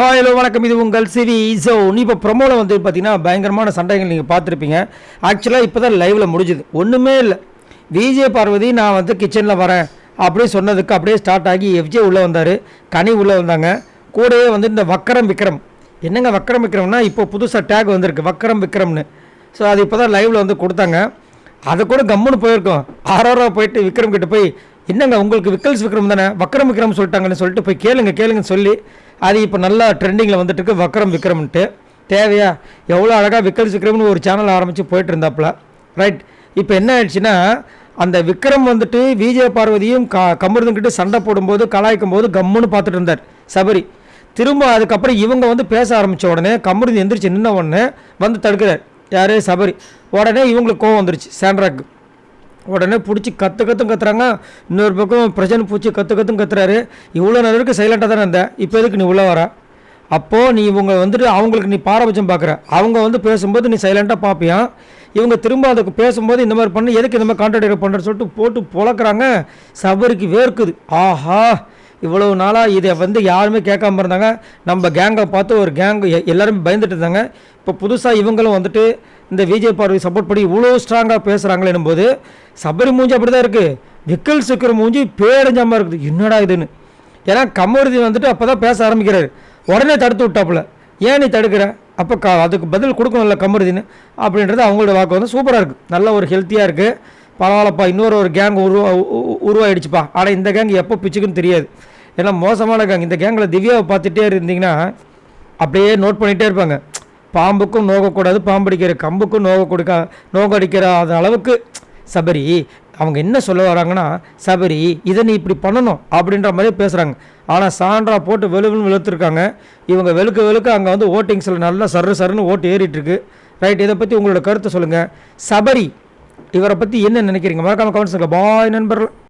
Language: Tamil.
ஹலோ வணக்கம். இது உங்கள் சிவி ஜோன். இப்போ ப்ரொமோவில் வந்து பார்த்தீங்கன்னா பயங்கரமான சண்டைகள் நீங்கள் பார்த்துருப்பீங்க. ஆக்சுவலாக இப்போ தான் லைவில் முடிஞ்சுது. ஒன்றுமே இல்லை. விஜய் பார்வதி நான் வந்து கிச்சனில் வரேன் அப்படியே சொன்னதுக்கு அப்படியே ஸ்டார்ட் ஆகி எஃப்ஜே உள்ளே வந்தார், கனி உள்ளே வந்தாங்க. கூடவே வந்து இந்த வக்கரம் விக்ரம். என்னங்க வக்கரம் விக்ரம்னா இப்போ புதுசாக டேக் வந்திருக்கு வக்கரம் விக்ரம்னு. ஸோ அது இப்போ தான் லைவில் வந்து கொடுத்தாங்க. அதை கூட கம்முன்னு போயிருக்கோம். ஆரோரா போயிட்டு விக்ரம் கிட்ட போய் என்னங்க உங்களுக்கு விக்கல்ஸ் விக்ரம் தானே வக்கரம் விக்ரம் சொல்லிட்டாங்கன்னு சொல்லிட்டு போய் கேளுங்கன்னு சொல்லி அது இப்போ நல்லா ட்ரெண்டிங்கில் வந்துட்டு இருக்கு வக்கரம் விக்ரம்ன்ட்டு. தேவையா? எவ்வளோ அழகாக விக்கல்ஸ் விக்ரம்னு ஒரு சேனல் ஆரம்பித்து போயிட்டு இருந்தாப்புல. ரைட். இப்போ என்ன ஆயிடுச்சுன்னா அந்த விக்ரம் வந்துட்டு விஜய் பார்வதியும் கமருதன்கிட்ட சண்டை போடும்போது கலாய்க்கும் போது கம்முன்னு பார்த்துட்டு இருந்தார் சபரி. திரும்ப அதுக்கப்புறம் இவங்க வந்து பேச ஆரம்பித்த உடனே கமருதன் எந்திரிச்சு நின்ன உடனே வந்து தடுக்கிறார். யார்? சபரி. உடனே இவங்களுக்கு கோவம் வந்துருச்சு சாண்ட்ராக்கு. உடனே பிடிச்சி கத்துறாங்க. இன்னொரு பக்கம் பிரஜன் பூச்சி கத்துறாரு. இவ்வளோ நேரம் சைலண்டாக தானே இருந்தேன், இப்போ எதுக்கு நீ உள்ளே வர? அப்போது நீ இவங்க வந்துட்டு அவங்களுக்கு நீ பாரபட்சம் பார்க்குற. அவங்க வந்து பேசும்போது நீ சைலண்டாக பார்ப்பியான். இவங்க திரும்ப அதுக்கு பேசும்போது இந்த மாதிரி பண்ணி எதுக்கு இந்த மாதிரி கான்ட்ராக்ட் பண்ணுறன்னு சொல்லிட்டு போட்டு பொழக்கிறாங்க. சபரிக்கு வேர்க்குது. ஆஹா, இவ்வளோ நாளாக இதை வந்து யாருமே கேட்காம இருந்தாங்க. நம்ம கேங்கை பார்த்து ஒரு கேங் எல்லாருமே பயந்துட்டு இருந்தாங்க. இப்போ புதுசாக இவங்களும் வந்துட்டு இந்த விஜய் பார்வதி சப்போர்ட் பண்ணி இவ்வளோ ஸ்ட்ராங்காக பேசுகிறாங்களேனும் போது சபரி மூஞ்சி அப்படி தான் இருக்குது. விக்கல்ஸ் இருக்கிற மூஞ்சி பேரஞ்சாமல் இருக்குது. என்னடா இதுன்னு. ஏன்னா கமருதீன் வந்துட்டு அப்போ தான் பேச ஆரம்பிக்கிறாரு. உடனே தடுத்து விட்டாப்புல. ஏன் நீ தடுக்கிற? அப்போ அதுக்கு பதில் கொடுக்கணும்ல கமருதீன் அப்படின்றது அவங்களோட வாக்கு வந்து சூப்பராக இருக்குது. நல்ல ஒரு ஹெல்த்தியாக இருக்குது. பரவாயில்லப்பா, இன்னொரு கேங் உருவாயிடுச்சுப்பா. ஆனால் இந்த கேங் எப்போ பிச்சுக்குன்னு தெரியாது. ஏன்னா மோசமான கேங். இந்த கேங்கில் திவ்யாவை பார்த்துட்டே இருந்தீங்கன்னா அப்படியே நோட் பண்ணிகிட்டே இருப்பாங்க. பாம்புக்கும் நோகக்கூடாது, பாம்படிக்கிற கம்புக்கும் நோக அடிக்கிற அது அளவுக்கு சபரி. அவங்க என்ன சொல்ல வராங்கன்னா சபரி இதை நீ இப்படி பண்ணணும் அப்படின்ற மாதிரி பேசுகிறாங்க. ஆனால் சான்றா போட்டு வெளுத்துருக்காங்க. இவங்க வெளுக்க அங்கே வந்து ஓட்டிங்ஸில் நல்லா சருன்னு ஓட்டு ஏறிட்டுருக்கு. ரைட். இதை பற்றி உங்களோட கருத்தை சொல்லுங்கள். சபரி இவரை பற்றி என்ன நினைக்கிறீங்க? மறக்காமல் கமெண்ட்ஸ் சொல்லுங்கள். பாய் நண்பர்கள்.